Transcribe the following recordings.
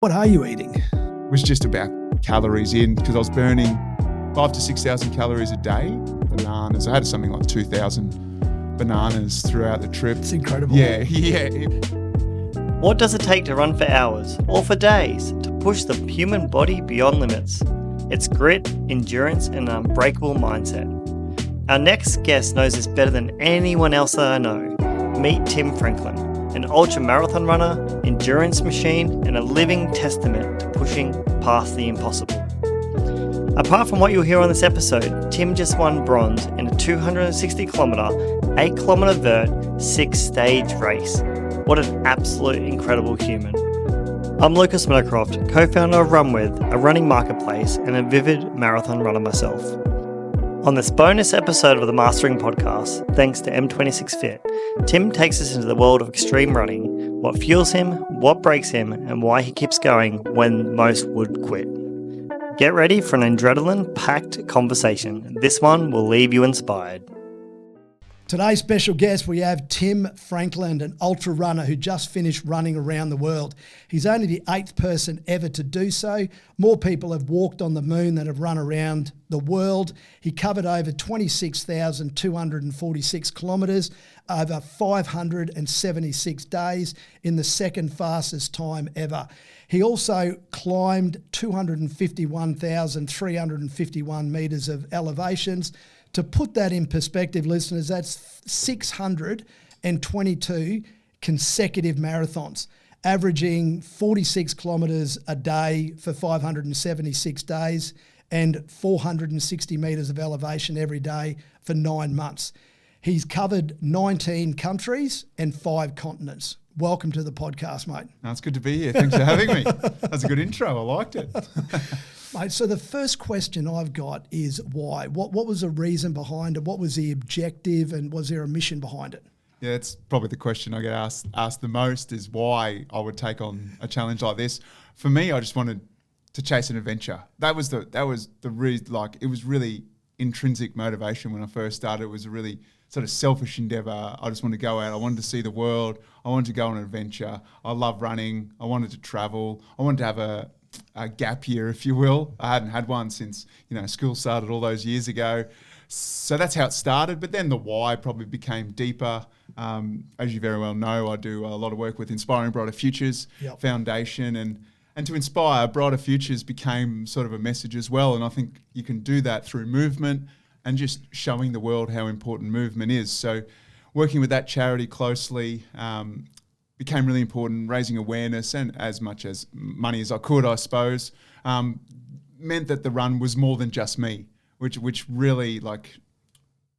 What are you eating? It was just about calories in because I was burning 5,000 to 6,000 calories a day. Bananas. I had something like 2,000 bananas throughout the trip. It's incredible. Yeah. What does it take to run for hours or for days to push the human body beyond limits? It's grit, endurance, and an unbreakable mindset. Our next guest knows this better than anyone else that I know. Meet Tim Franklin, an ultra marathon runner, endurance machine, and a living testament to pushing past the impossible. Apart from what you'll hear on this episode, Tim just won bronze in a 260 kilometre, 8 kilometre vert, 6-stage race. What an absolute incredible human. I'm Lucas Meadowcroft, co-founder of Run With, a running marketplace, and a vivid marathon runner myself. On this bonus episode of the Mastering Podcast, thanks to M26 Fit, Tim takes us into the world of extreme running, what fuels him, what breaks him, and why he keeps going when most would quit. Get ready for an adrenaline-packed conversation. This one will leave you inspired. Today's special guest, we have Tim Franklin, an ultra runner who just finished running around the world. He's only the 8th person ever to do so. More people have walked on the moon than have run around the world. He covered over 26,246 kilometres over 576 days in the second fastest time ever. He also climbed 251,351 metres of elevations. To put that in perspective, listeners, that's 622 consecutive marathons, averaging 46 kilometres a day for 576 days and 460 metres of elevation every day for 9 months. He's covered 19 countries and 5 continents. Welcome to the podcast, mate. No, it's good to be here. Thanks for having me. That's a good intro. I liked it. Mate, so the first question I've got is why? What was the reason behind it? What was the objective, and was there a mission behind it? Yeah, it's probably the question I get asked the most is why I would take on a challenge like this. For me, I just wanted to chase an adventure. That was the reason. Like, it was really intrinsic motivation when I first started. It was a really sort of selfish endeavour. I just wanted to go out. I wanted to see the world. I wanted to go on an adventure. I love running. I wanted to travel. I wanted to have a gap year, if you will. I hadn't had one since, school started all those years ago. So that's how it started. But then the why probably became deeper. As you very well know, I do a lot of work with Inspiring Brighter Futures Foundation, and to inspire brighter futures became sort of a message as well. And I think you can do that through movement and just showing the world how important movement is. So working with that charity closely became really important, raising awareness and as much as money as I could, I suppose, meant that the run was more than just me, which really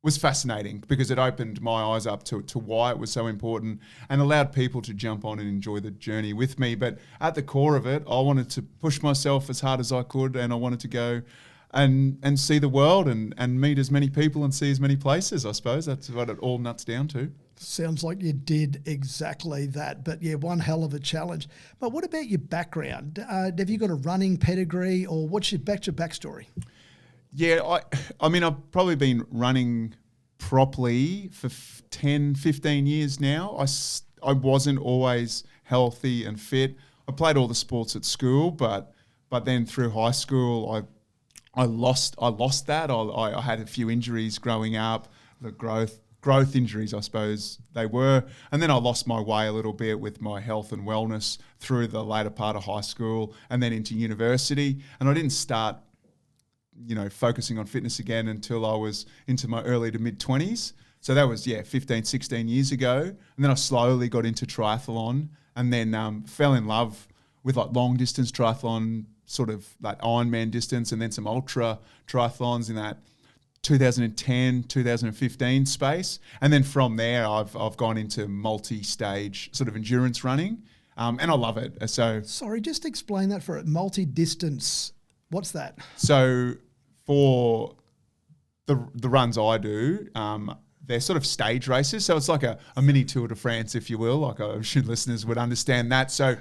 was fascinating because it opened my eyes up to why it was so important and allowed people to jump on and enjoy the journey with me. But at the core of it, I wanted to push myself as hard as I could, and I wanted to go and see the world and meet as many people and see as many places, I suppose. That's what it all nuts down to. Sounds like you did exactly that, but yeah, one hell of a challenge. But what about your background? Have you got a running pedigree, or what's your backstory? Yeah, I mean, I've probably been running properly for 10, 15 years now. I wasn't always healthy and fit. I played all the sports at school, but then through high school, I lost that. I had a few injuries growing up, the growth injuries, I suppose they were. And then I lost my way a little bit with my health and wellness through the later part of high school and then into university. And I didn't start, focusing on fitness again until I was into my early to mid 20s. So that was, 15, 16 years ago. And then I slowly got into triathlon and then fell in love with long distance triathlon, sort of like Ironman distance, and then some ultra triathlons in that 2010, 2015 space. And then from there, I've gone into multi-stage sort of endurance running, and I love it. So, sorry, just explain that for it. Multi-distance, what's that? So for the runs I do, they're sort of stage races. So it's like a mini Tour de France, if you will. Like, I'm sure listeners would understand that. So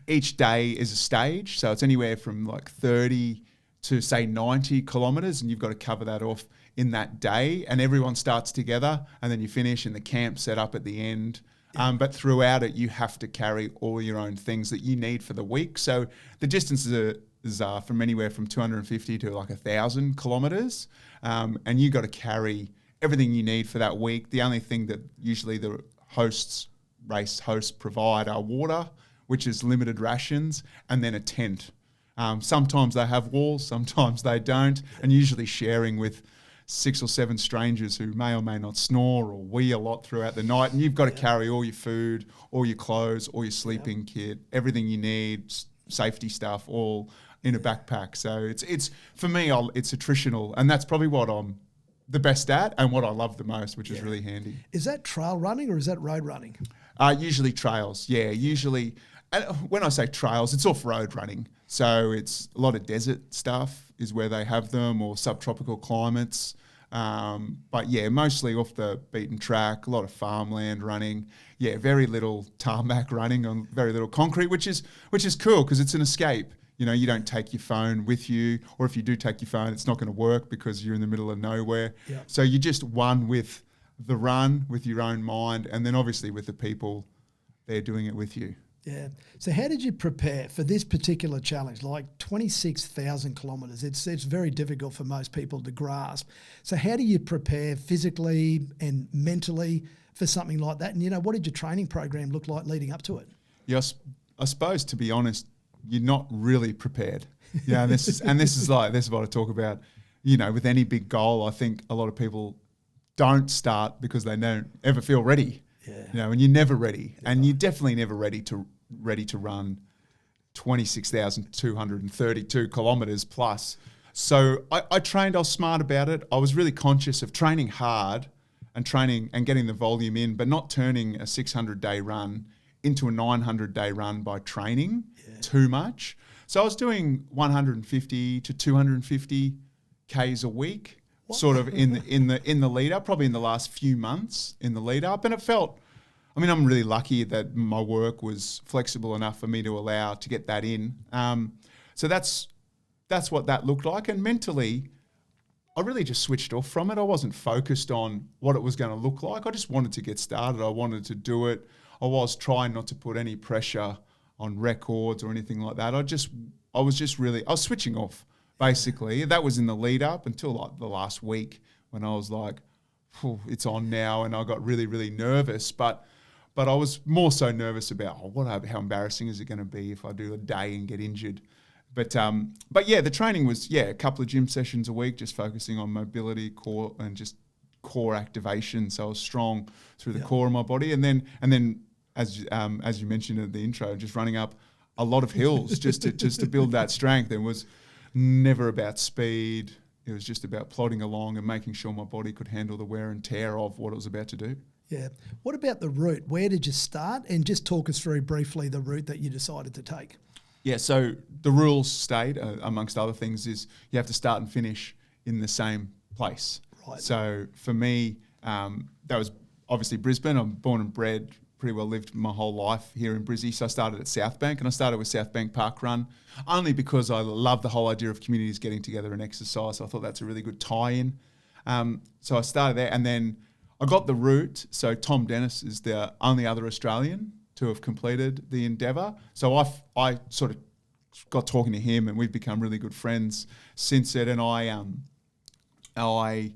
each day is a stage. So it's anywhere from 30 to say 90 kilometres, and you've got to cover that off in that day. And everyone starts together, and then you finish, and the camp set up at the end. But throughout it, you have to carry all your own things that you need for the week. So the distances are from anywhere from 250 to like 1,000 kilometers. And you got to carry everything you need for that week. The only thing that usually the race hosts provide are water, which is limited rations, and then a tent. Sometimes they have walls, sometimes they don't, and usually sharing with 6 or 7 strangers who may or may not snore or wee a lot throughout the night. And you've got to carry all your food, all your clothes, all your sleeping kit, everything you need, safety stuff, all in a backpack. So it's for me, it's attritional, and that's probably what I'm the best at and what I love the most, which is really handy. Is that trail running or is that road running? Usually trails, yeah. Usually, and when I say trails, it's off-road running. So it's a lot of desert stuff is where they have them, or subtropical climates. But yeah, mostly off the beaten track, a lot of farmland running. Yeah, very little tarmac running on very little concrete, which is cool because it's an escape. You know, you don't take your phone with you, or if you do take your phone, it's not going to work because you're in the middle of nowhere. Yep. So you're just one with the run, with your own mind, and then obviously with the people they're doing it with you. Yeah. So how did you prepare for this particular challenge? Like 26,000 kilometres, it's very difficult for most people to grasp. So how do you prepare physically and mentally for something like that? And, you know, what did your training program look like leading up to it? Yes, I suppose, to be honest, you're not really prepared. Yeah, this is what I talk about. You know, with any big goal, I think a lot of people don't start because they don't ever feel ready. Yeah. You know, and you're never ready, and you're definitely never ready to run 26,232 kilometers plus. So I trained. I was smart about it. I was really conscious of training hard and getting the volume in, but not turning a 600-day run into a 900-day run by training too much. So I was doing 150 to 250 Ks a week. What? Sort of in the lead up, probably in the last few months in the lead up, and it felt. I mean, I'm really lucky that my work was flexible enough for me to allow to get that in. So that's what that looked like, and mentally, I really just switched off from it. I wasn't focused on what it was going to look like. I just wanted to get started. I wanted to do it. I was trying not to put any pressure on records or anything like that. I was switching off. Basically, that was in the lead up until like the last week when I was like, it's on now, and I got really, really nervous. But I was more so nervous about how embarrassing is it going to be if I do a day and get injured. But yeah, the training was a couple of gym sessions a week, just focusing on mobility, core, and just core activation. So I was strong through the core of my body, and then as you mentioned at the intro, just running up a lot of hills just to build that strength. It was never about speed. It was just about plodding along and making sure my body could handle the wear and tear of what it was about to do. Yeah. What about the route? Where did you start? And just talk us through briefly the route that you decided to take. Yeah, so the rules stayed, amongst other things, is you have to start and finish in the same place. Right. So for me, that was obviously Brisbane. I'm born and bred, pretty well lived my whole life here in Brizzy. So I started at South Bank, and I started with South Bank Park Run only because I love the whole idea of communities getting together and exercise. So I thought that's a really good tie-in. So I started there, and then I got the route. So Tom Dennis is the only other Australian to have completed the endeavour. So I sort of got talking to him, and we've become really good friends since it. And I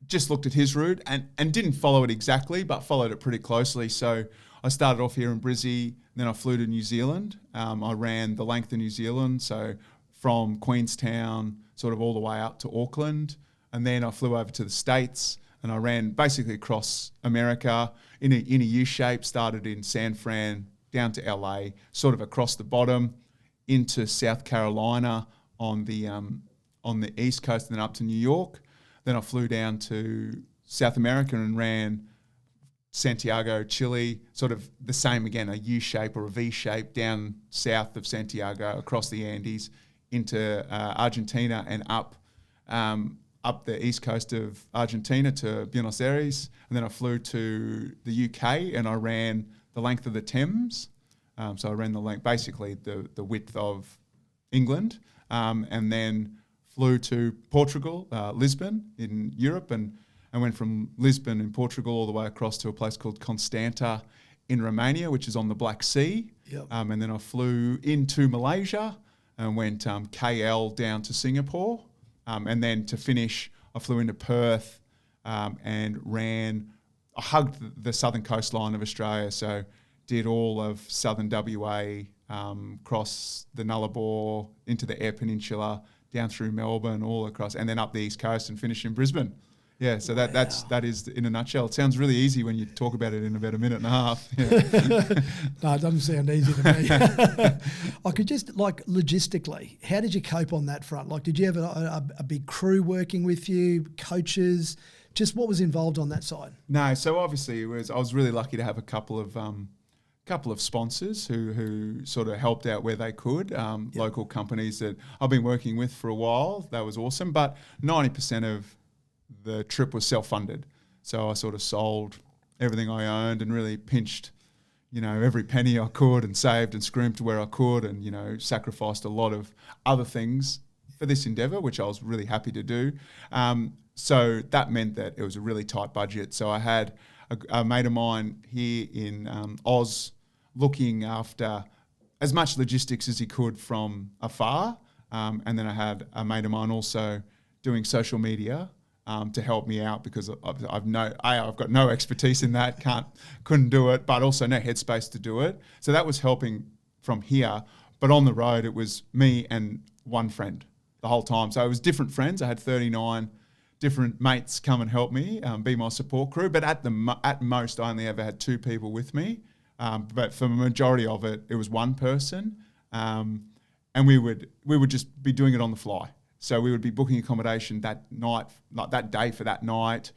just looked at his route and didn't follow it exactly, but followed it pretty closely. So I started off here in Brizzy, then I flew to New Zealand. I ran the length of New Zealand, so from Queenstown sort of all the way up to Auckland. And then I flew over to the States, and I ran basically across America in a U-shape, started in San Fran, down to LA, sort of across the bottom into South Carolina on the East Coast, and then up to New York. Then I flew down to South America and ran Santiago, Chile, sort of the same again, a U-shape or a V-shape down south of Santiago, across the Andes into Argentina and up the east coast of Argentina to Buenos Aires. And then I flew to the UK and I ran the length of the Thames. So I ran the length, basically the width of England, and then flew to Portugal, Lisbon in Europe, and went from Lisbon in Portugal all the way across to a place called Constanta in Romania, which is on the Black Sea. Yep. And then I flew into Malaysia and went KL down to Singapore. And then to finish, I flew into Perth and I hugged the southern coastline of Australia. So did all of southern WA, across the Nullarbor, into the Eyre Peninsula, down through Melbourne, all across, and then up the East Coast and finish in Brisbane. Yeah, so that is in a nutshell. It sounds really easy when you talk about it in about a minute and a half. Yeah. No, it doesn't sound easy to me. I could just, like, logistically, how did you cope on that front? Like, did you have a big crew working with you, coaches? Just what was involved on that side? No, so obviously I was really lucky to have a couple of sponsors who sort of helped out where they could, local companies that I've been working with for a while. That was awesome, but 90% of the trip was self-funded. So I sort of sold everything I owned and really pinched, every penny I could and saved and scrimped where I could and, sacrificed a lot of other things for this endeavour, which I was really happy to do. So that meant that it was a really tight budget. So I had a mate of mine here in Oz looking after as much logistics as he could from afar. And then I had a mate of mine also doing social media to help me out because I've got no expertise in that, couldn't do it, but also no headspace to do it. So that was helping from here. But on the road, it was me and one friend the whole time. So it was different friends. I had 39 different mates come and help me, be my support crew. But at most, I only ever had 2 people with me. But for the majority of it, it was one person. And we would just be doing it on the fly. So we would be booking accommodation that night, like that day for that night,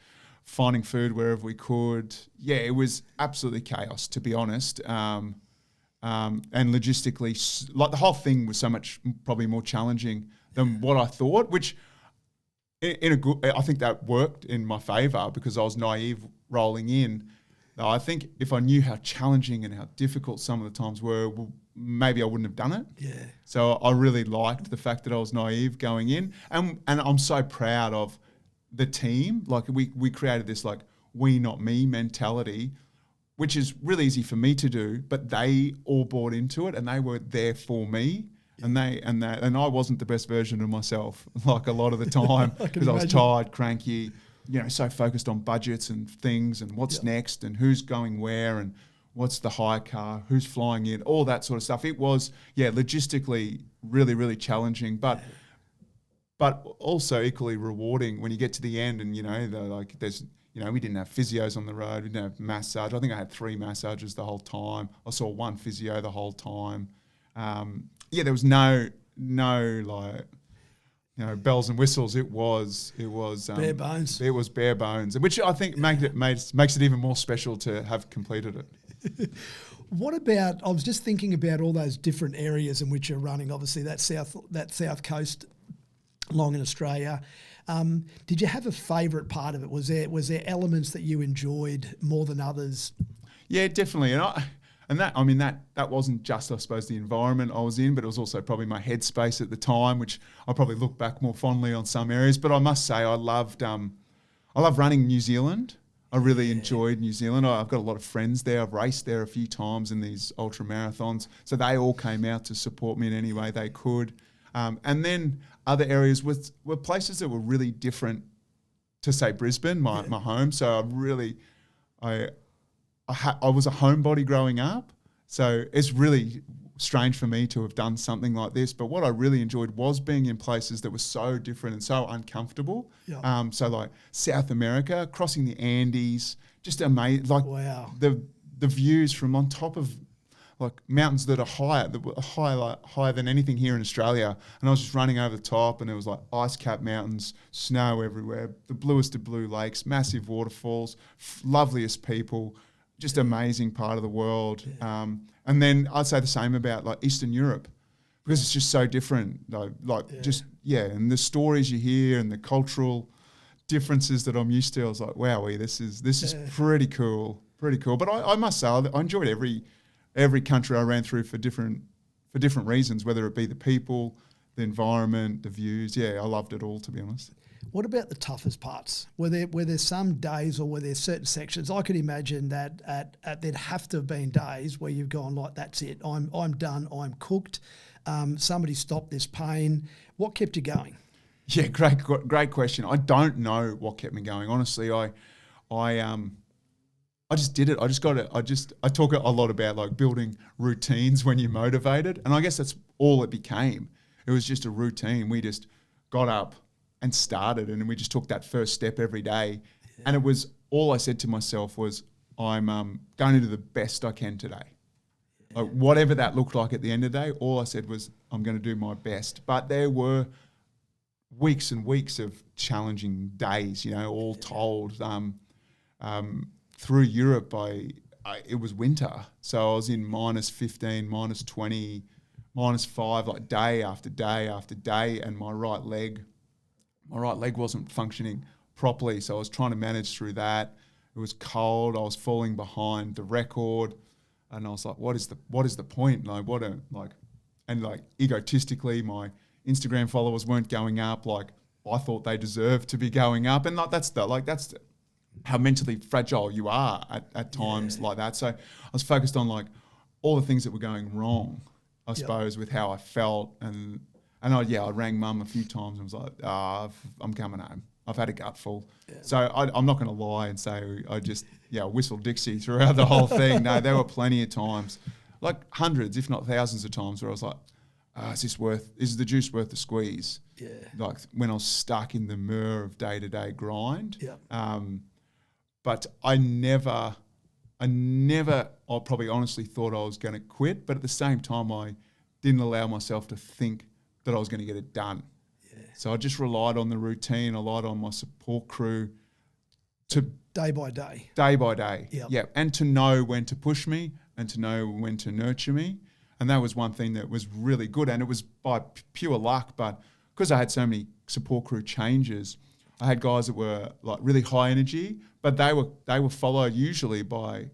finding food wherever we could. Yeah, it was absolutely chaos, to be honest. And logistically, like the whole thing was so much probably more challenging than what I thought, which I think that worked in my favour because I was naive rolling in. I think if I knew how challenging and how difficult some of the times were, well, maybe I wouldn't have done it. Yeah. So I really liked the fact that I was naive going in. And I'm so proud of the team. Like we created this like we not me mentality, which is really easy for me to do, but they all bought into it and they were there for me. Yeah. And I wasn't the best version of myself like a lot of the time because I was tired, cranky, so focused on budgets and things and what's next and who's going where and what's the hire car, who's flying in, all that sort of stuff. It was, logistically really, really challenging, but also equally rewarding when you get to the end and, we didn't have physios on the road, we didn't have massage. I think I had 3 massages the whole time. I saw 1 physio the whole time. There was no bells and whistles. It was bare bones. It was bare bones, which I think makes it even more special to have completed it. What about? I was just thinking about all those different areas in which you're running. Obviously, that south coast along in Australia. Did you have a favourite part of it? Was there elements that you enjoyed more than others? Yeah, definitely. And that wasn't just, I suppose, the environment I was in, but it was also probably my headspace at the time, which I probably look back more fondly on some areas. But I must say, I love running New Zealand. I really enjoyed New Zealand. I've got a lot of friends there. I've raced there a few times in these ultra marathons. So they all came out to support me in any way they could. And then other areas were places that were really different to, say, Brisbane, my home. So I was a homebody growing up, so it's really strange for me to have done something like this. But what I really enjoyed was being in places that were so different and so uncomfortable. Yeah. So like South America, crossing the Andes, just amazing. Like wow. The views from on top of like mountains that are higher than anything here in Australia. And I was just running over the top and it was like ice-capped mountains, snow everywhere, the bluest of blue lakes, massive waterfalls, loveliest people. Just amazing part of the world. Yeah. And then I'd say the same about like Eastern Europe because it's just so different. And the stories you hear and the cultural differences that I'm used to, I was like, wow, this is pretty cool. But I must say, I enjoyed every country I ran through for different reasons, whether it be the people, the environment, the views. Yeah, I loved it all, to be honest. What about the toughest parts? Were there some days, or were there certain sections? I could imagine that there'd have to have been days where you've gone like, that's it, I'm done, I'm cooked. Somebody stop this pain. What kept you going? Yeah, great question. I don't know what kept me going. Honestly, I just did it. I talk a lot about like building routines when you're motivated, and I guess that's all it became. It was just a routine. We just got up and started, and we just took that first step every day. Yeah. And it was all I said to myself was, I'm going to do the best I can today. Yeah. Like whatever that looked like at the end of the day, all I said was, I'm going to do my best. But there were weeks and weeks of challenging days, all told. Through Europe, it was winter. So I was in minus 15, minus 20, minus 5, like day after day after day, and my right leg wasn't functioning properly. So I was trying to manage through that. It was cold. I was falling behind the record, and I was like, "What is the point? And egotistically, my Instagram followers weren't going up. Like I thought they deserved to be going up, and that's how mentally fragile you are at times like that. So I was focused on like all the things that were going wrong, I suppose, with how I felt. And I rang mum a few times and was like, I'm coming home. I've had a gutful. Yeah. So I'm not going to lie and say I just whistled Dixie throughout the whole thing. No, there were plenty of times, like hundreds, if not thousands of times where I was like, is the juice worth the squeeze? Yeah. Like when I was stuck in the mire of day-to-day grind. Yeah. But I probably honestly thought I was going to quit, but at the same time, I didn't allow myself to think that I was going to get it done. Yeah. So I just relied on the routine, I relied on my support crew to day by day. Day by day. Yep. Yeah. And to know when to push me and to know when to nurture me. And that was one thing that was really good. And it was by pure luck, but because I had so many support crew changes, I had guys that were like really high energy, but they were followed usually by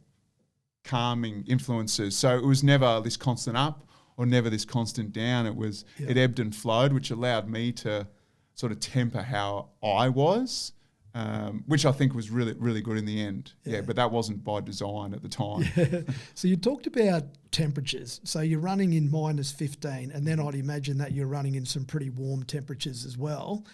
calming influences. So it was never this constant up or never this constant down. It ebbed and flowed, which allowed me to sort of temper how I was, which I think was really, really good in the end. Yeah, but that wasn't by design at the time. Yeah. So you talked about temperatures. So you're running in minus 15, and then I'd imagine that you're running in some pretty warm temperatures as well.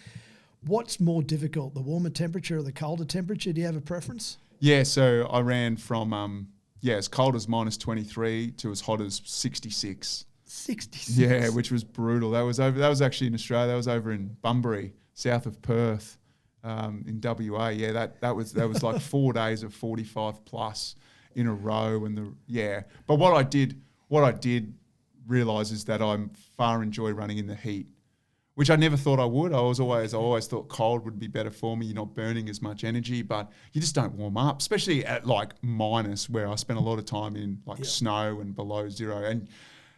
What's more difficult, the warmer temperature or the colder temperature? Do you have a preference? Yeah, so I ran from as cold as minus 23 to as hot as 66. 66? Yeah, which was brutal. That was actually in Australia. That was over in Bunbury, south of Perth, in WA. Yeah, that was like 4 days of 45 plus in a row. But what I did realise is that I far enjoy running in the heat, which I never thought I would. I always thought cold would be better for me. You're not burning as much energy, but you just don't warm up, especially at like minus, where I spent a lot of time in snow and below zero. And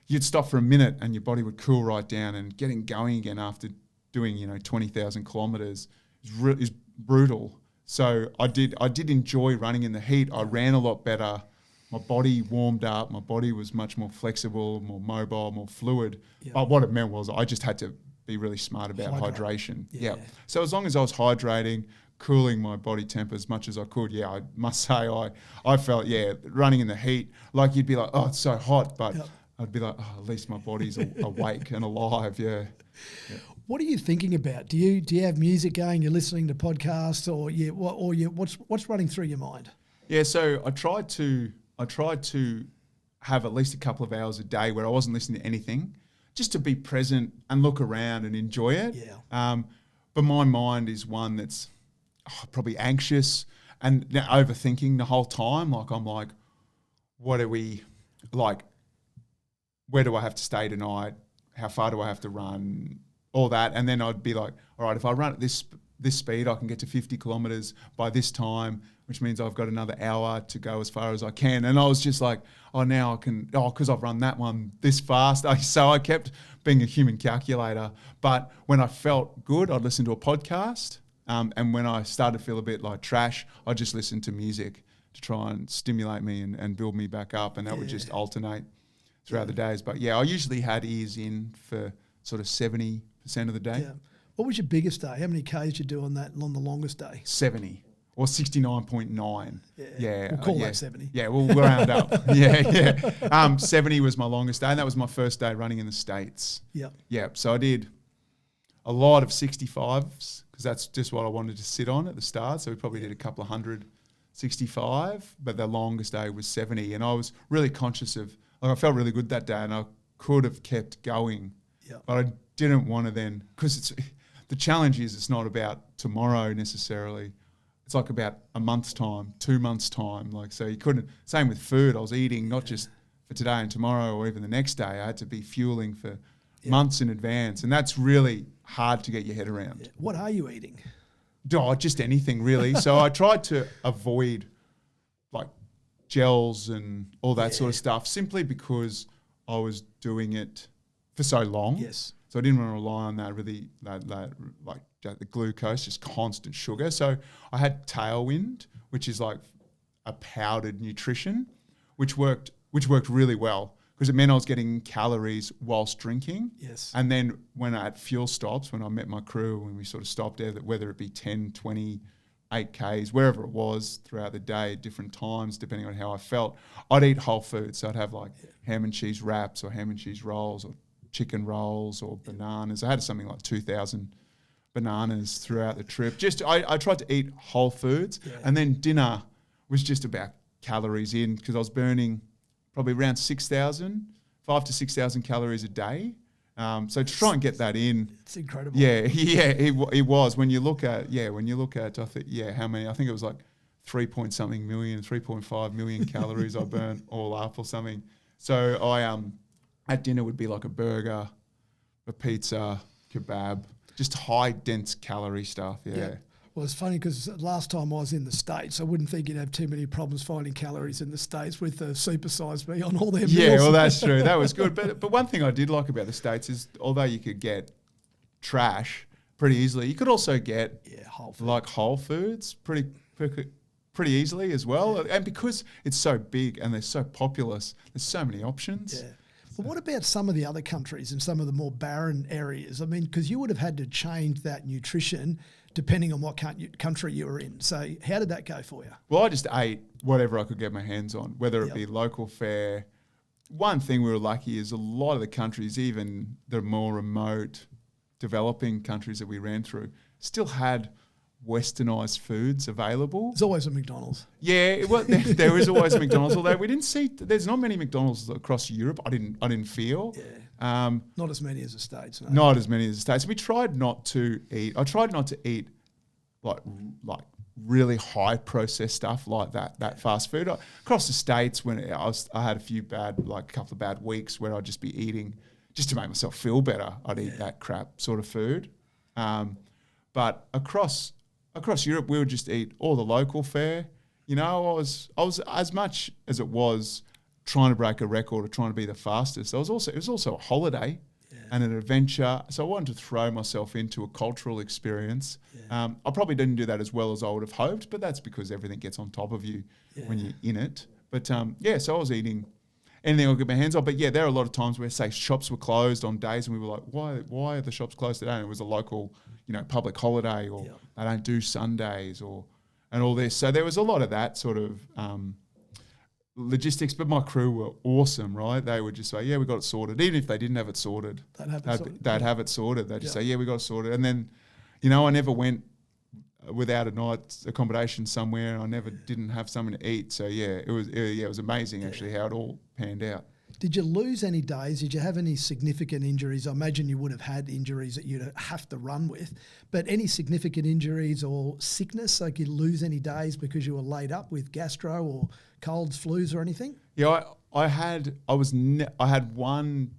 you'd stop for a minute and your body would cool right down, and getting going again after doing 20,000 kilometers is brutal. So I did enjoy running in the heat. I ran a lot better. My body warmed up. My body was much more flexible, more mobile, more fluid. Yep. But what it meant was I just had to be really smart about hydration. Yeah. So as long as I was hydrating, cooling my body temp as much as I could, I must say I felt, running in the heat, like you'd be like, oh, it's so hot, but I'd be like, oh, at least my body's awake and alive, yeah. What are you thinking about? Do you have music going? You're listening to podcasts, what's running through your mind? Yeah, so I tried to have at least a couple of hours a day where I wasn't listening to anything, just to be present and look around and enjoy it. Yeah. But my mind is one that's probably anxious and overthinking the whole time. Like I'm like, what are we like? Where do I have to stay tonight? How far do I have to run? All that. And then I'd be like, all right, if I run at this speed, I can get to 50 kilometers by this time, which means I've got another hour to go as far as I can. And I was just like, now I can, because I've run that one this fast. So I kept being a human calculator. But when I felt good, I'd listen to a podcast. And when I started to feel a bit like trash, I'd just listen to music to try and stimulate me and build me back up. And that would just alternate throughout the days. But I usually had ears in for sort of 70% of the day. Yeah. What was your biggest day? How many Ks did you do on the longest day? 70 or 69.9. Yeah. We'll call that 70. Yeah, we'll round up. Yeah. 70 was my longest day, and that was my first day running in the States. Yep. Yeah. So I did a lot of 65s because that's just what I wanted to sit on at the start. So we probably did a couple of 165, but the longest day was 70. And I was really conscious of, I felt really good that day, and I could have kept going. Yep. But I didn't want to then, because the challenge is it's not about tomorrow necessarily. It's like about a month's time, 2 months' time. Like, so you couldn't, same with food. I was eating not just for today and tomorrow or even the next day. I had to be fueling for months in advance. And that's really hard to get your head around. Yeah. What are you eating? Oh, just anything really. So I tried to avoid like gels and all that sort of stuff simply because I was doing it for so long. Yes. So I didn't want to rely on that really, like the glucose, just constant sugar. So I had Tailwind, which is like a powdered nutrition, which worked really well because it meant I was getting calories whilst drinking. Yes. And then when I had fuel stops, when I met my crew, when we sort of stopped there, that whether it be 10, 20, 8Ks, wherever it was throughout the day, at different times, depending on how I felt, I'd eat whole foods. So I'd have like ham and cheese wraps or ham and cheese rolls or chicken rolls or bananas. I had something like 2,000 bananas throughout the trip. Just I tried to eat whole foods, and then dinner was just about calories in because I was burning probably around 5,000 to 6,000 calories a day. So to try and get that in, it's incredible. Yeah, it was. When you look at I think how many? I think it was like 3.5 million calories I burnt all up or something. So I at dinner would be like a burger, a pizza, kebab, just high dense calorie stuff. Yeah. Well, it's funny because last time I was in the States, I wouldn't think you'd have too many problems finding calories in the States with the supersized me on all their meals. Yeah, well, that's true. That was good. But one thing I did like about the States is although you could get trash pretty easily, you could also get whole foods pretty easily as well. And because it's so big and they're so populous, there's so many options. Yeah. But what about some of the other countries and some of the more barren areas? I mean, because you would have had to change that nutrition depending on what country you were in. So how did that go for you? Well, I just ate whatever I could get my hands on, whether it be local fare. One thing we were lucky is a lot of the countries, even the more remote developing countries that we ran through, still had westernized foods available. There's always a McDonald's. Yeah, well, there is always a McDonald's, although we didn't see, there's not many McDonald's across Europe. I didn't feel. Yeah. Not as many as the States. No. Not as many as the States. I tried not to eat like really high processed stuff like that fast food. Across the States, when I had a couple of bad weeks where I'd just be eating just to make myself feel better. I'd eat that crap sort of food. But across Europe, we would just eat all the local fare. You know, I was as much as it was trying to break a record or trying to be the fastest. It was also a holiday and an adventure. So I wanted to throw myself into a cultural experience. I probably didn't do that as well as I would have hoped, but that's because everything gets on top of you when you're in it. But so I was eating anything I could get my hands on. But there are a lot of times where, say, shops were closed on days and we were like, why are the shops closed today? And it was a local, public holiday, or they don't do Sundays and all this. So there was a lot of that sort of logistics, but my crew were awesome, right? They would just say, we got it sorted. Even if they didn't have it sorted, they'd have it sorted. They'd just say, we got it sorted. And then, I never went without a night's accommodation somewhere, and I never didn't have something to eat. So it was amazing actually how it all panned out. Did you lose any days? Did you have any significant injuries? I imagine you would have had injuries that you'd have to run with, but any significant injuries or sickness? Like, you lose any days because you were laid up with gastro or colds, flus, or anything? Yeah, I had one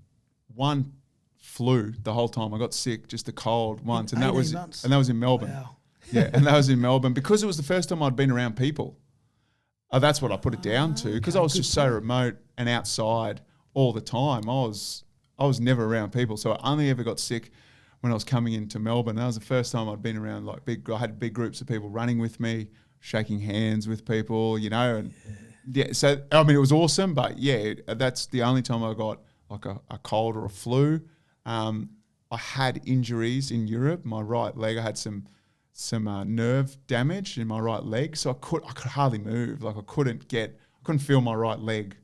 flu the whole time. I got sick, just a cold once, and that was in Melbourne. Wow. Yeah, and that was in Melbourne because it was the first time I'd been around people. That's what I put it down to, because I was just so remote and outside all the time. I was never around people, so I only ever got sick when I was coming into Melbourne. That was the first time I'd been around I had big groups of people running with me, shaking hands with people, and so I mean it was awesome. But that's the only time I got like a cold or a flu. I had injuries in Europe. My right leg, I had some nerve damage in my right leg, so I could hardly move. Like I couldn't feel my right leg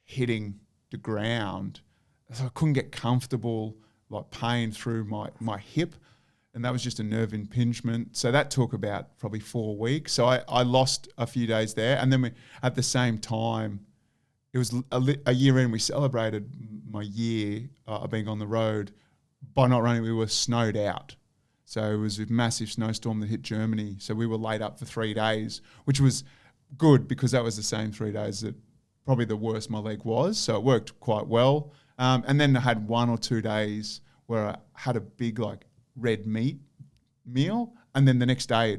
hitting the ground, so I couldn't get comfortable. Like pain through my hip, and that was just a nerve impingement. So that took about probably 4 weeks. So I lost a few days there, and then at the same time, it was a year in. We celebrated my year of being on the road by not running. We were snowed out. So it was a massive snowstorm that hit Germany. So we were laid up for 3 days, which was good because that was the same 3 days that probably the worst my leg was. So it worked quite well. And then I had 1 or 2 days where I had a big like red meat meal. And then the next day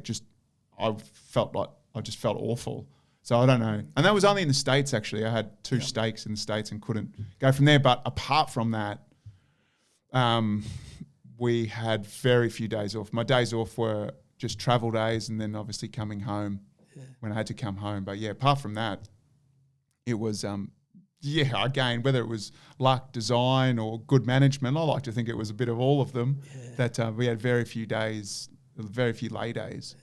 I felt awful. So I don't know. And that was only in the States actually. I had 2 steaks in the States and couldn't go from there. But apart from that, we had very few days off. My days off were just travel days and then obviously coming home when I had to come home. But yeah, apart from that, it was, again, whether it was luck, design or good management, I like to think it was a bit of all of them, that we had very few lay days.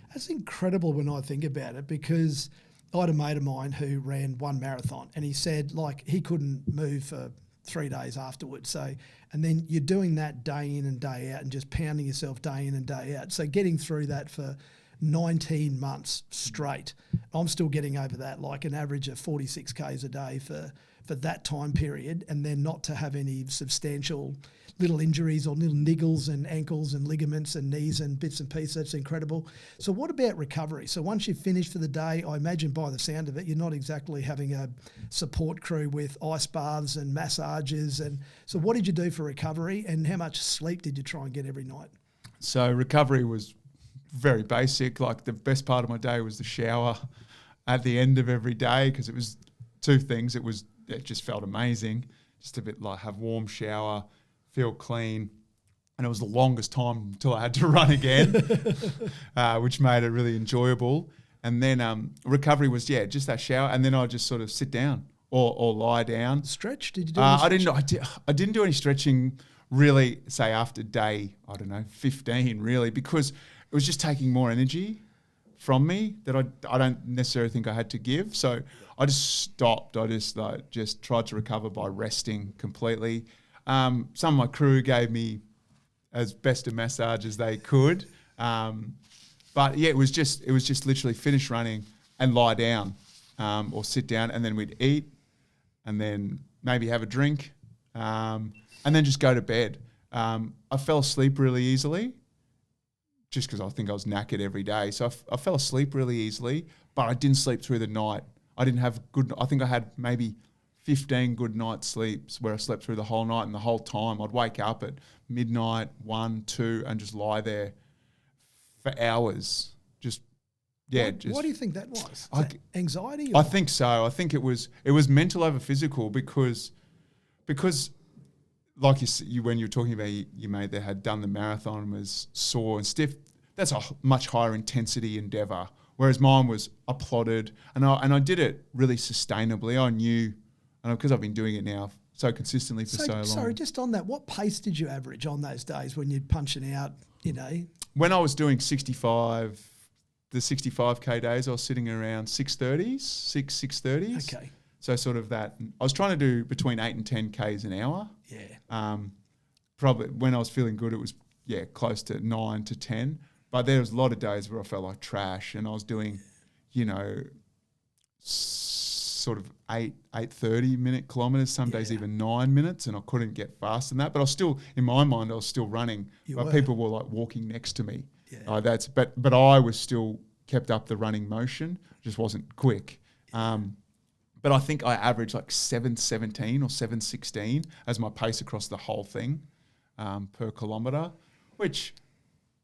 That's incredible when I think about it, because I had a mate of mine who ran 1 marathon and he said like he couldn't move for 3 days afterwards. So, and then you're doing that day in and day out and just pounding yourself day in and day out. So getting through that for 19 months straight, I'm still getting over that, like an average of 46 Ks a day for that time period, and then not to have any substantial little injuries or little niggles and ankles and ligaments and knees and bits and pieces. That's incredible. So what about recovery? So once you've finished for the day, I imagine by the sound of it, you're not exactly having a support crew with ice baths and massages. And so what did you do for recovery, and how much sleep did you try and get every night? So recovery was very basic. Like the best part of my day was the shower at the end of every day, because it was 2 things. It just felt amazing, just a bit like have warm shower, feel clean, and it was the longest time until I had to run again, which made it really enjoyable. And then recovery was just that shower, and then I just sort of sit down or lie down. Stretch? Did you do any stretching? I didn't do any stretching really, say after day 15 really, because it was just taking more energy from me that I don't necessarily think I had to give. So I just stopped. I just tried to recover by resting completely. Some of my crew gave me as best a massage as they could. But yeah, it was just literally finish running and lie down, or sit down, and then we'd eat, and then maybe have a drink, and then just go to bed. I fell asleep really easily, just because I think I was knackered every day. So I fell asleep really easily, but I didn't sleep through the night. I didn't have I think I had maybe 15 good night sleeps where I slept through the whole night, and the whole time I'd wake up at midnight, 1, 2, and just lie there for hours. Why do you think that was? Anxiety? I think so. I think it was mental over physical, because like you when you were talking about your mate that had done the marathon and was sore and stiff, that's a much higher intensity endeavour. Whereas mine was, I plodded and I did it really sustainably. I knew, and because I've been doing it now so consistently for so long. Sorry, just on that, what pace did you average on those days when you're punching out, When I was doing 65, the 65K days, I was sitting around 6:30s. Okay. So sort of that, I was trying to do between 8 and 10 Ks an hour. Yeah. Probably when I was feeling good, it was, close to 9 to 10. But there was a lot of days where I felt like trash, and I was doing, sort of 8:30-minute kilometres, some days even 9 minutes, and I couldn't get faster than that. But I was still, in my mind, I was still running. But people were like walking next to me. Yeah. But I was still kept up the running motion, just wasn't quick. But I think I averaged like 7:17 or 7:16 as my pace across the whole thing per kilometre, which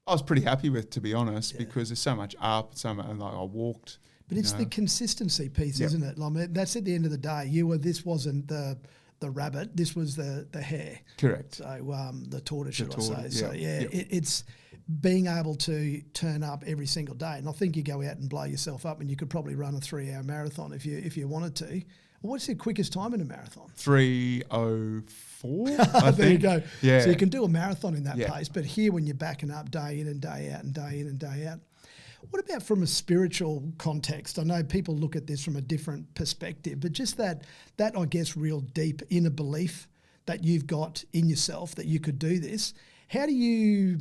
I was pretty happy with, to be honest, because there's so much up, and like I walked. But it's the consistency piece, isn't it? Like, that's at the end of the day. This wasn't the rabbit, this was the hare. Correct. So the tortoise, I say. So it's being able to turn up every single day. And I think you go out and blow yourself up, and you could probably run a 3-hour marathon if you wanted to. What's your quickest time in a marathon? 3:05. 4. I There you think. go. Yeah. So you can do a marathon in that Yeah. pace, but here when you're backing up day in and day out and day in and day out. What about from a spiritual context? I know people look at this from a different perspective, but just that I guess real deep inner belief that you've got in yourself that you could do this. How do you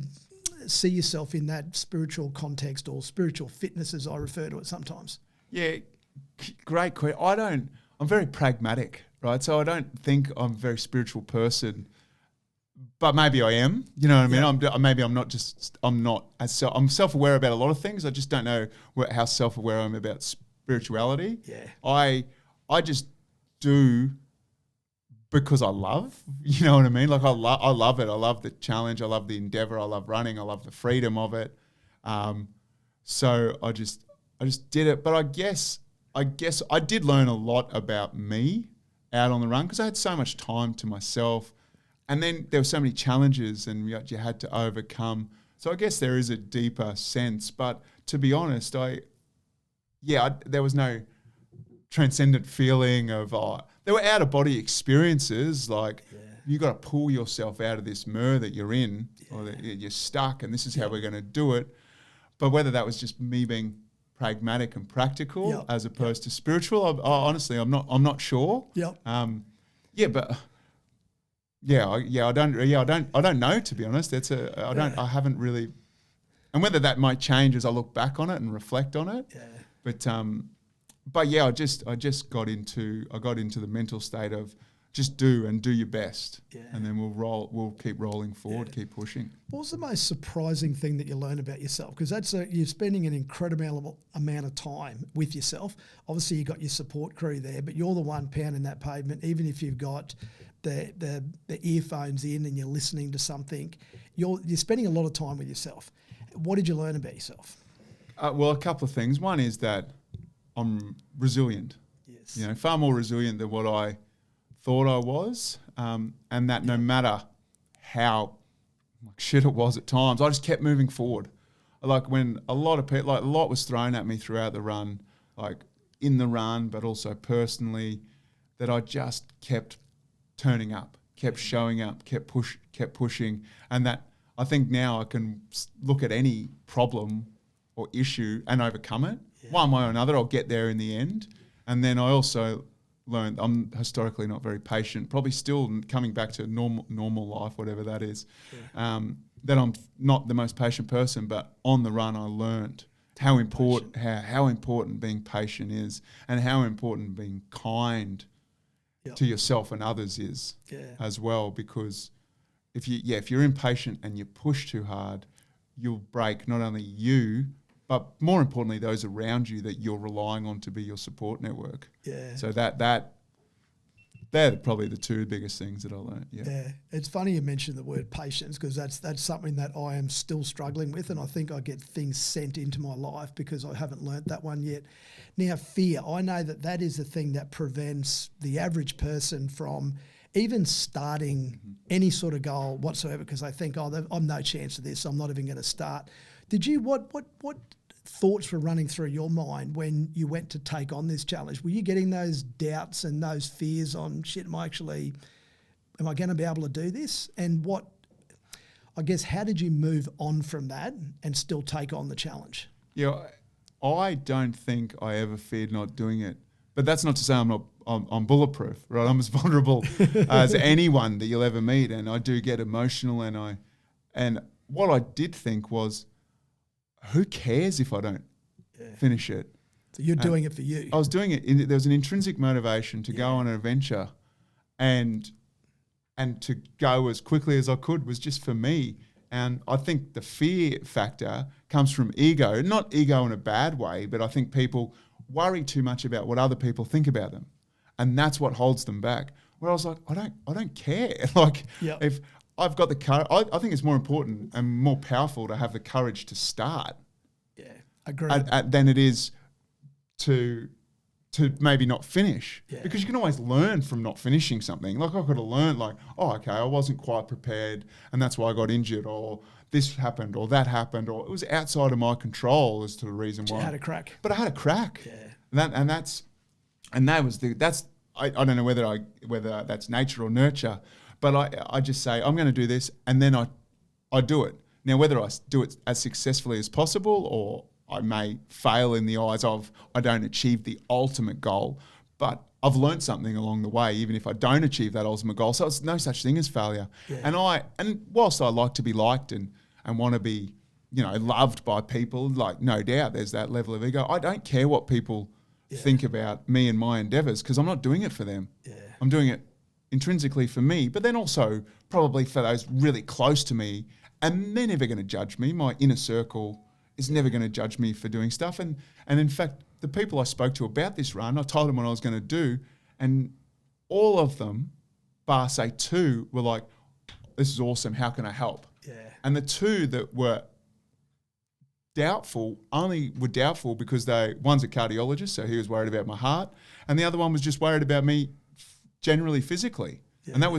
see yourself in that spiritual context, or spiritual fitness as I refer to it sometimes? Yeah, great question. I'm very pragmatic, right? So I don't think I'm a very spiritual person, but maybe I am. You know what I mean? Yeah. I'm self-aware about a lot of things. I just don't know how self-aware I am about spirituality. Yeah. I just do because I love. You know what I mean? Like I love it. I love the challenge. I love the endeavor. I love running. I love the freedom of it. So I just did it. But I guess I did learn a lot about me out on the run because I had so much time to myself. And then there were so many challenges and you had to overcome. So I guess there is a deeper sense. But to be honest, there was no transcendent feeling of, there were out-of-body experiences like you got to pull yourself out of this mirror that you're in or that you're stuck and this is how we're going to do it. But whether that was just me being pragmatic and practical as opposed to spiritual, honestly, I'm not sure. Yep. I don't know, to be honest. I haven't really, and whether that might change as I look back on it and reflect on it. Yeah. But yeah, I just got into the mental state of just do your best, and then we'll keep rolling forward, keep pushing. What was the most surprising thing that you learned about yourself? Because you're spending an incredible amount of time with yourself. Obviously, you got your support crew there, but you're the one pounding that pavement. Even if you've got the earphones in and you're listening to something, you're spending a lot of time with yourself. What did you learn about yourself? Well, a couple of things. One is that I'm resilient. Yes. You know, far more resilient than what I thought I was, and that no matter how shit it was at times, I just kept moving forward. Like when a lot was thrown at me throughout the run, like in the run, but also personally, that I just kept turning up, kept showing up, kept pushing, and that I think now I can look at any problem or issue and overcome it. One way or another, I'll get there in the end. And then I also learned I'm historically not very patient, probably still coming back to normal life, whatever that is, that I'm not the most patient person, but on the run I learned how important being patient is and how important being kind to yourself and others is as well, because if you're impatient and you push too hard, you'll break not only you, but more importantly, those around you that you're relying on to be your support network. Yeah. So they're probably the two biggest things that I learned. Yeah. It's funny you mentioned the word patience, because that's something that I am still struggling with, and I think I get things sent into my life because I haven't learnt that one yet. Now, fear. I know that is the thing that prevents the average person from even starting any sort of goal whatsoever, because they think, I'm no chance of this. I'm not even going to start. Did you, what thoughts were running through your mind when you went to take on this challenge? Were you getting those doubts and those fears on, shit, am I going to be able to do this? And how did you move on from that and still take on the challenge? Yeah, I don't think I ever feared not doing it. But that's not to say I'm bulletproof, right? I'm as vulnerable as anyone that you'll ever meet. And I do get emotional, and what I did think was, who cares if I don't finish it? So you're doing it for you. I was doing it. There was an intrinsic motivation to go on an adventure, and to go as quickly as I could was just for me. And I think the fear factor comes from ego, not ego in a bad way, but I think people worry too much about what other people think about them, and that's what holds them back. Where I was like, I don't care. If I've got the courage, I think it's more important and more powerful to have the courage to start. Yeah, agreed. Than it is to maybe not finish. Yeah. Because you can always learn from not finishing something. Like I could have learned I wasn't quite prepared and that's why I got injured, or this happened or that happened, or it was outside of my control as to the reason why. You had a crack. But I had a crack. Yeah. I don't know whether that's nature or nurture, But I just say, I'm going to do this, and then I do it. Now, whether I do it as successfully as possible or I may fail in the eyes of I don't achieve the ultimate goal, but I've learned something along the way, even if I don't achieve that ultimate goal. So it's no such thing as failure. Yeah. And whilst I like to be liked and want to be, loved by people, like no doubt there's that level of ego. I don't care what people think about me and my endeavours because I'm not doing it for them. Yeah. I'm doing it intrinsically for me, but then also probably for those really close to me, and they're never going to judge me. My inner circle is never going to judge me for doing stuff. And in fact, the people I spoke to about this run, I told them what I was going to do, and all of them, bar say 2, were like, this is awesome, how can I help? Yeah. And the 2 that were doubtful were doubtful because one's a cardiologist, so he was worried about my heart, and the other one was just worried about me generally physically. Yeah. And that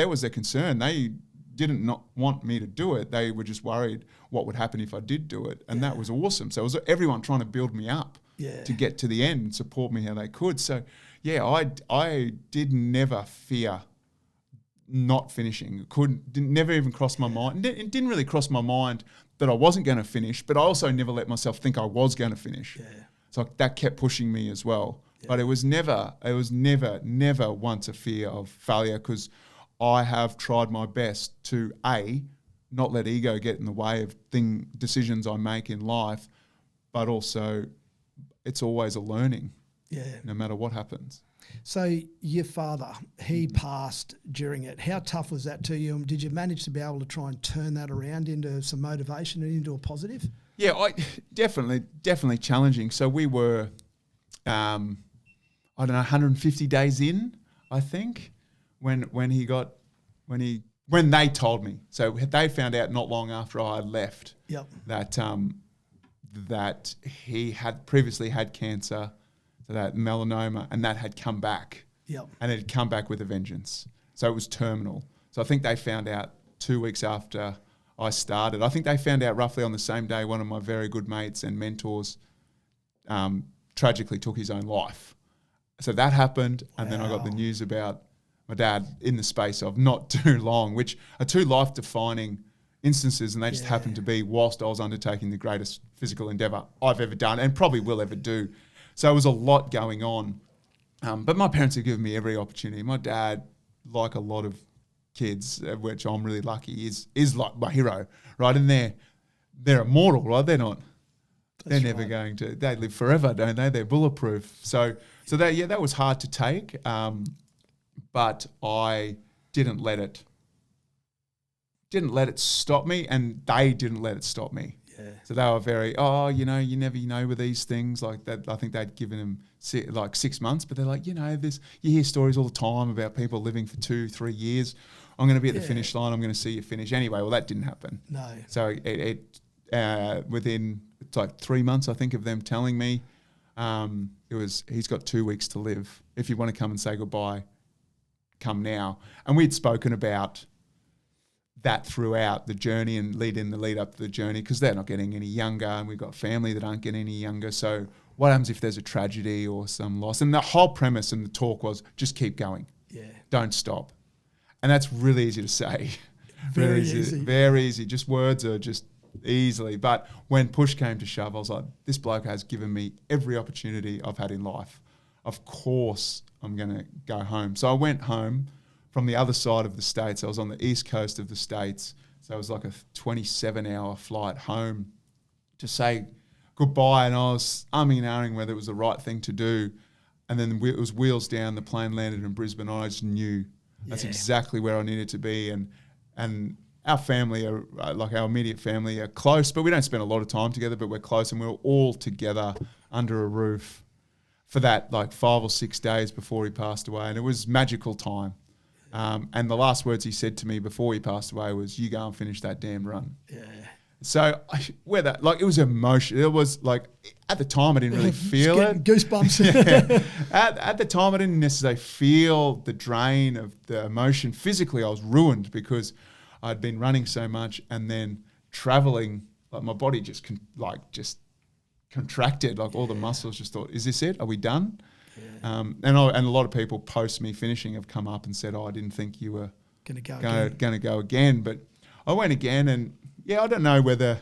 was their concern. They didn't not want me to do it. They were just worried what would happen if I did do it. And that was awesome. So it was everyone trying to build me up to get to the end and support me how they could. So yeah, I did never fear not finishing. Never even cross my mind. It didn't really cross my mind that I wasn't going to finish, but I also never let myself think I was going to finish. Yeah. So that kept pushing me as well. Yeah. But it was never once a fear of failure because I have tried my best to not let ego get in the way of decisions I make in life, but also it's always a learning, no matter what happens. So your father, he passed during it. How tough was that to you? And did you manage to be able to try and turn that around into some motivation and into a positive? Yeah, definitely challenging. So we were, 150 days in, I think, when they told me. So they found out not long after I left that he had previously had cancer, so that melanoma, and that had come back. Yep. And it had come back with a vengeance. So it was terminal. So I think they found out 2 weeks after I started. I think they found out roughly on the same day one of my very good mates and mentors tragically took his own life. So that happened, and then I got the news about my dad in the space of not too long, which are 2 life-defining instances, and they just happened to be whilst I was undertaking the greatest physical endeavour I've ever done and probably will ever do. So it was a lot going on. But my parents have given me every opportunity. My dad, like a lot of kids, which I'm really lucky, is like my hero, right? And they're immortal, right? They're not. They're never going to. They live forever, don't they? They're bulletproof. So that was hard to take. But I didn't let it stop me, and they didn't let it stop me. Yeah. So they were very, you never know with these things like that. I think they'd given him 6 months, but they're like, you hear stories all the time about people living for 2-3 years. I'm going to be at the finish line. I'm going to see you finish. Anyway, well, that didn't happen. No. So within 3 months, I think, of them telling me, he's got 2 weeks to live. If you want to come and say goodbye, come now. And we'd spoken about that throughout the journey and lead up to the journey, because they're not getting any younger, and we've got family that aren't getting any younger. So what happens if there's a tragedy or some loss? And the whole premise and the talk was just keep going. Yeah. Don't stop. And that's really easy to say. Very easy. Very easy. Just words are just easily. But when push came to shove, I was like, this bloke has given me every opportunity I've had in life. Of course I'm going to go home. So I went home from the other side of the States. I was on the east coast of the States. So it was like a 27-hour flight home to say goodbye. And I was umming and ahhing whether it was the right thing to do. And then it was wheels down. The plane landed in Brisbane. I just knew that's exactly where I needed to be. And our family, like our immediate family, are close, but we don't spend a lot of time together, but we're close, and we were all together under a roof for that 5 or 6 days before he passed away. And it was magical time. And the last words he said to me before he passed away was, "You go and finish that damn run." Yeah. So it was emotional. It was at the time I didn't really feel it. Goosebumps. At the time I didn't necessarily feel the drain of the emotion. Physically I was ruined because I'd been running so much and then traveling. My body just contracted. All the muscles just thought, "Is this it? Are we done?" Yeah. And a lot of people post me finishing have come up and said, "Oh, I didn't think you were Going to go going again. to go again. But I went again, and I don't know whether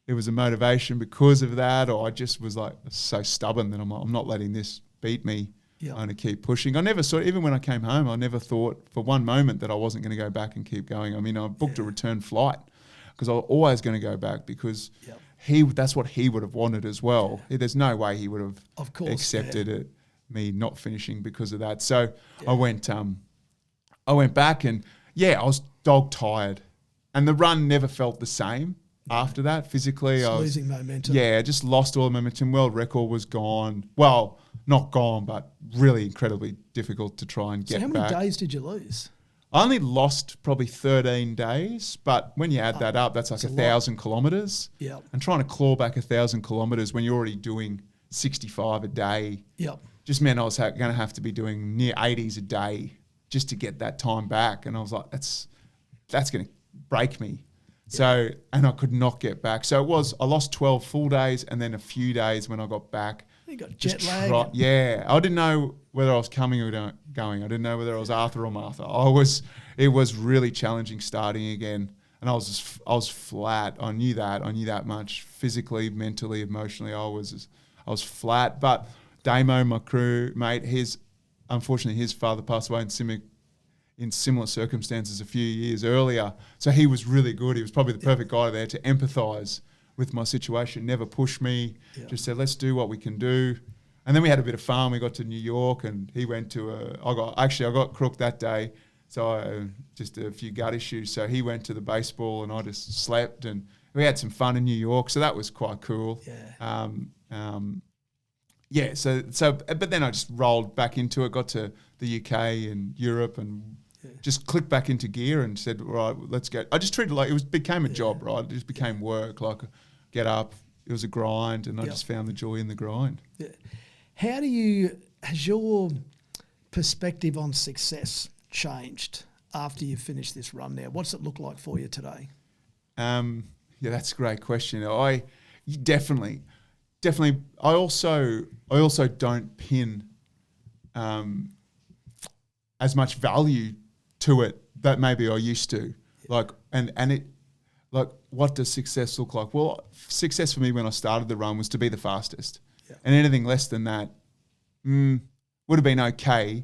it was a motivation because of that, or I just was like so stubborn that I'm not letting this beat me. Yep. I'm going to keep pushing. I never saw, even when I came home, I never thought for one moment that I wasn't going to go back and keep going. I mean, I booked a return flight because I was always going to go back because that's what he would have wanted as well. Yeah. There's no way he would have accepted yeah. it, me not finishing because of that. So I went back, and I was dog tired, and the run never felt the same after that physically. I was losing momentum. Yeah, I just lost all the momentum. World record was gone. Well, not gone, but really incredibly difficult to try and get back. So how many days did you lose? I only lost probably 13 days, but when you add that up, that's like 1,000 kilometres. Yeah. And trying to claw back 1,000 kilometres when you're already doing 65 a day just meant I was going to have to be doing near 80s a day just to get that time back. And I was like, that's going to break me. So, and I could not get back. So I lost 12 full days and then a few days when I got back. You got jet lag. I didn't know whether I was coming or going. I didn't know whether I was Arthur or Martha. It was really challenging starting again. And I was flat. I knew that much. Physically, mentally, emotionally, I was flat. But Damo, my crew mate, unfortunately his father passed away in similar circumstances a few years earlier. So he was really good. He was probably the perfect guy there to empathise with my situation, never pushed me, just said, let's do what we can do. And then we had a bit of fun. We got to New York, and he went to I got crook that day. So just a few gut issues. So he went to the baseball, and I just slept, and we had some fun in New York. So that was quite cool. But then I just rolled back into it, got to the UK and Europe, and just clicked back into gear and said, right, let's go. I just treated it like became a job, right? It just became work, like get up. It was a grind, and I just found the joy in the grind. Yeah. Has your perspective on success changed after you've finished this run now? What's it look like for you today? That's a great question. Definitely. I also don't pin as much value to it that maybe I used to. What does success look like? Well, success for me when I started the run was to be the fastest. Yeah. And anything less than that would have been okay,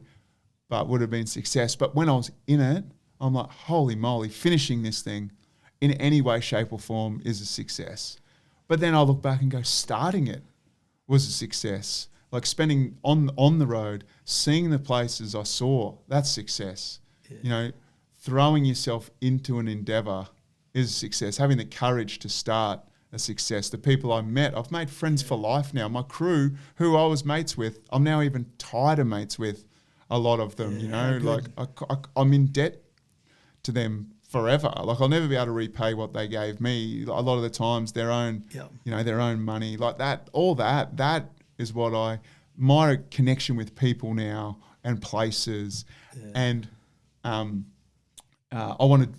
but would have been success. But when I was in it, I'm like, holy moly, finishing this thing in any way, shape or form is a success. But then I look back and go, starting it was a success. Like spending on the road, seeing the places I saw, that's success. Yeah. Throwing yourself into an endeavour is a success. Having the courage to start a success. The people I met, I've made friends for life now. My crew, who I was mates with, I'm now even tighter mates with a lot of them. I'm in debt to them forever. Like I'll never be able to repay what they gave me. A lot of the times their own, their own money, like that. All that is what my connection with people now and places, and I want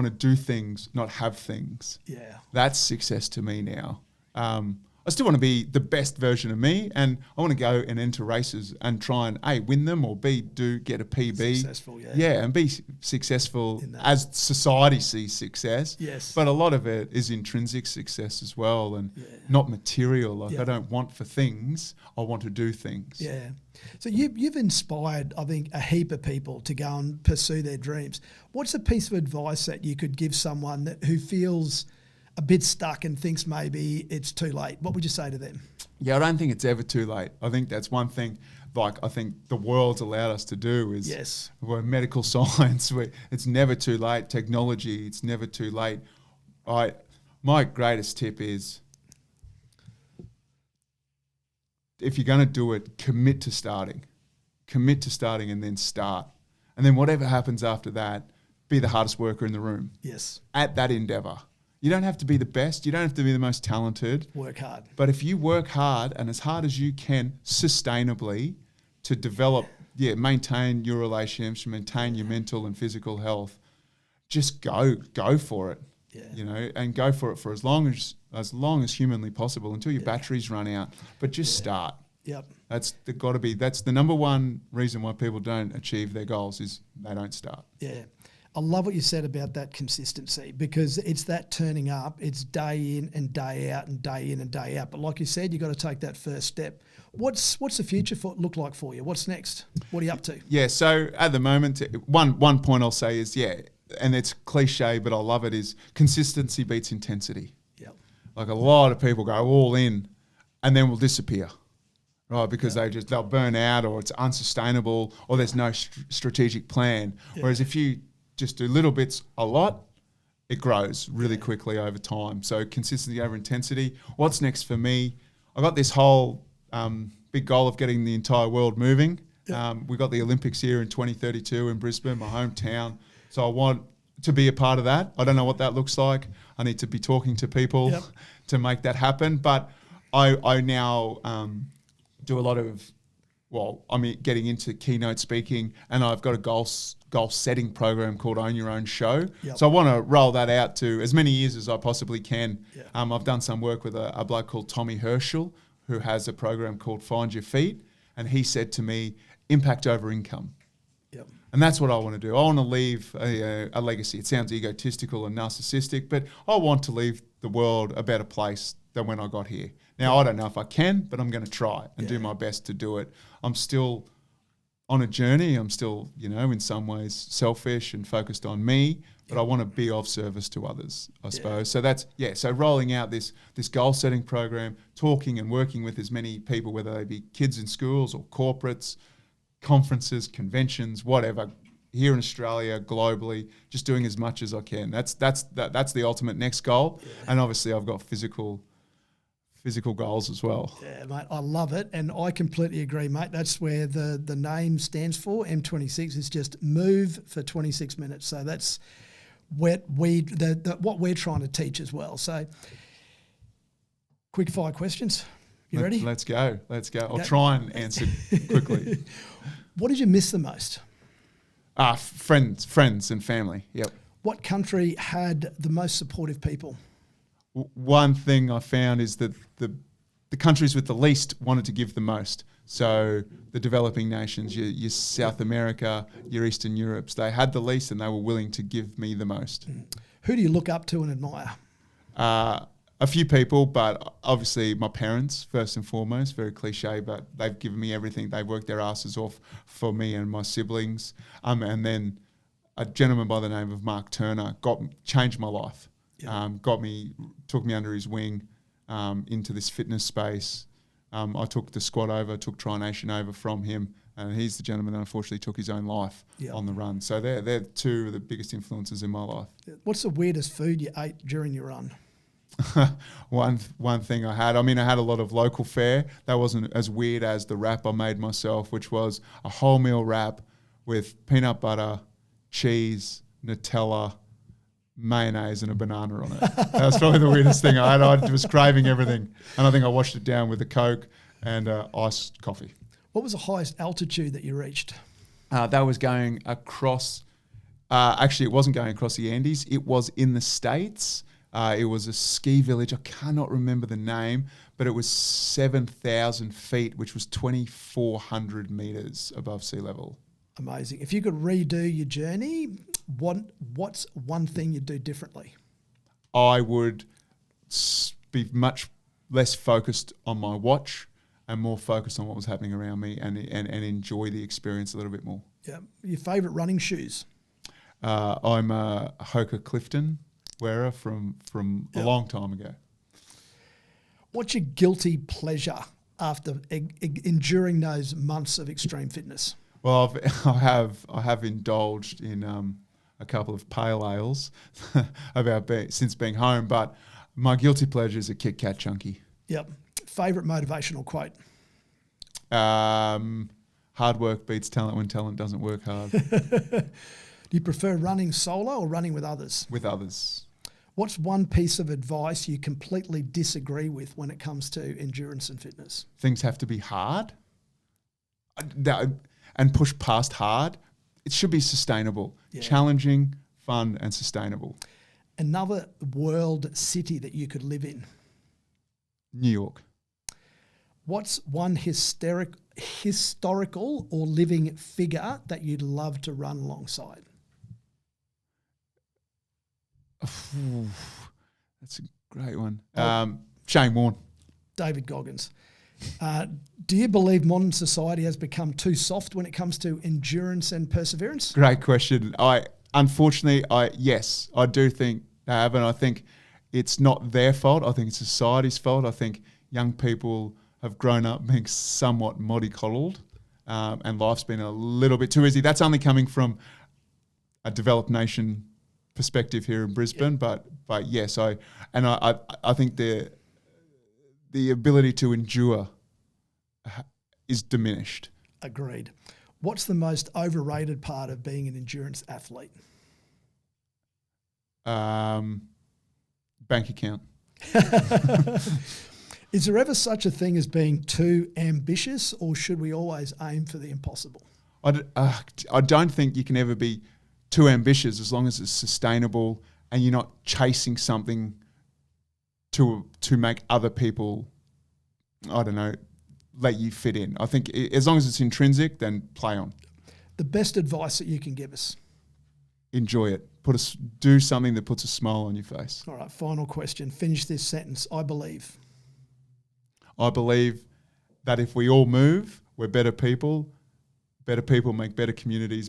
to do things, not have things. Yeah, that's success to me now. I still want to be the best version of me, and I want to go and enter races and try and A, win them, or B, get a PB. Successful, and be successful as society sees success. Yes. But a lot of it is intrinsic success as well, and not material. I don't want for things, I want to do things. Yeah. So you've inspired, I think, a heap of people to go and pursue their dreams. What's a piece of advice that you could give someone who feels a bit stuck and thinks maybe it's too late? What would you say to them? Yeah, I don't think it's ever too late. I think that's one thing, I think the world's allowed us to do is we're medical science. It's never too late. Technology, it's never too late. My greatest tip is, if you're going to do it, commit to starting and then start. And then whatever happens after that, be the hardest worker in the room. Yes. At that endeavour. You don't have to be the best. You don't have to be the most talented. Work hard. But if you work hard and as hard as you can sustainably to develop, maintain your relationships, maintain your mental and physical health, just go for it. Yeah. And go for it for as long as humanly possible until your batteries run out. But just start. Yep. That's the number one reason why people don't achieve their goals is they don't start. Yeah. I love what you said about that consistency, because it's that turning up. It's day in and day out and day in and day out. But like you said, you've got to take that first step. What's the future look like for you? What's next? What are you up to? Yeah, so at the moment, one point I'll say is, and it's cliche, but I love it, is consistency beats intensity. Yep. Like a lot of people go all in and then will disappear. Right, because they'll burn out, or it's unsustainable, or there's no strategic plan. Yeah. Whereas if you just do little bits a lot, it grows really quickly over time. So consistency over intensity. What's next for me? I got this whole big goal of getting the entire world moving. Yep. We got the Olympics here in 2032 in Brisbane, my hometown. So I want to be a part of that. I don't know what that looks like. I need to be talking to people to make that happen. But I now do a lot of, getting into keynote speaking, and I've got a goal setting program called Own Your Own Show. Yep. So I want to roll that out to as many years as I possibly can. Yep. I've done some work with a bloke called Tommy Herschel, who has a program called Find Your Feet, and he said to me, impact over income. Yep. And that's what I want to do. I want to leave a legacy. It sounds egotistical and narcissistic, but I want to leave the world a better place than when I got here. Now, I don't know if I can, but I'm going to try and do my best to do it. I'm still on a journey. I'm still, in some ways selfish and focused on me, but I want to be of service to others, I suppose. So so rolling out this goal setting program, talking and working with as many people, whether they be kids in schools or corporates, conferences, conventions, whatever, here in Australia, globally, just doing as much as I can. That's the ultimate next goal. Yeah. And obviously I've got physical goals as well. Yeah, mate, I love it, and I completely agree, mate. That's where the name stands for. M26 is just move for 26 minutes. So that's what we're trying to teach as well. So, quick fire questions. You ready? Let's go. I'll try and answer quickly. What did you miss the most? Friends and family. Yep. What country had the most supportive people? One thing I found is that the countries with the least wanted to give the most. So the developing nations, your South America, your Eastern Europes, they had the least and they were willing to give me the most. Who do you look up to and admire? A few people, but obviously my parents, first and foremost, very cliche, but they've given me everything. They've worked their asses off for me and my siblings. And then a gentleman by the name of Mark Turner changed my life. Yep. Took me under his wing into this fitness space. I took the squad over, took Tri Nation over from him, and he's the gentleman that unfortunately took his own life on the run. So they're two of the biggest influences in my life. What's the weirdest food you ate during your run? One thing I had a lot of local fare. That wasn't as weird as the wrap I made myself, which was a wholemeal wrap with peanut butter, cheese, Nutella, mayonnaise and a banana on it. That was probably the weirdest thing I had. I was craving everything, and I think I washed it down with a Coke and iced coffee. What was the highest altitude that you reached? That was going across. Actually, it wasn't going across the Andes. It was in the States. It was a ski village. I cannot remember the name, but it was 7,000 feet, which was 2,400 meters above sea level. Amazing. If you could redo your journey, what's one thing you'd do differently? I would be much less focused on my watch and more focused on what was happening around me and enjoy the experience a little bit more. Yeah. Your favourite running shoes? I'm a Hoka Clifton wearer from a long time ago. What's your guilty pleasure after enduring those months of extreme fitness? Well, I have indulged in a couple of pale ales since being home, but my guilty pleasure is a Kit Kat chunky. Yep. Favourite motivational quote? Hard work beats talent when talent doesn't work hard. Do you prefer running solo or running with others? With others. What's one piece of advice you completely disagree with when it comes to endurance and fitness? Things have to be hard and push past hard. It should be sustainable, challenging, fun, and sustainable. Another world city that you could live in? New York. What's one historical or living figure that you'd love to run alongside? That's a great one. Shane Warne. David Goggins. Do you believe modern society has become too soft when it comes to endurance and perseverance? Great question. Yes, I do think they have, and I think it's not their fault. I think it's society's fault. I think young people have grown up being somewhat mollycoddled, and life's been a little bit too easy. That's only coming from a developed nation perspective here in Brisbane, but yes, I think the ability to endure is diminished. Agreed. What's the most overrated part of being an endurance athlete? Bank account. Is there ever such a thing as being too ambitious, or should we always aim for the impossible? I don't think you can ever be too ambitious as long as it's sustainable and you're not chasing something to make other people, I don't know, let you fit in. I think as long as it's intrinsic, then play on. The best advice that you can give us? Enjoy it. Do something that puts a smile on your face. All right, final question. Finish this sentence. I believe that if we all move, we're better people. Better people make better communities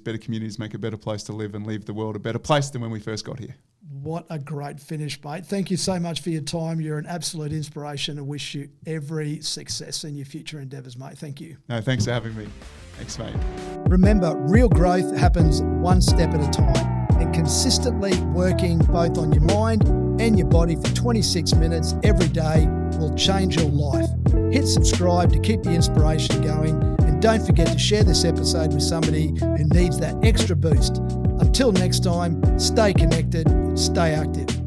make a better place to live, and leave the world a better place than when we first got here. What a great finish, mate. Thank you so much for your time. You're an absolute inspiration, and wish you every success in your future endeavours, mate. Thank you. No, thanks for having me. Thanks, mate. Remember, real growth happens one step at a time, and consistently working both on your mind and your body for 26 minutes every day will change your life. Hit subscribe to keep the inspiration going, and don't forget to share this episode with somebody who needs that extra boost. Until next time, stay connected, stay active.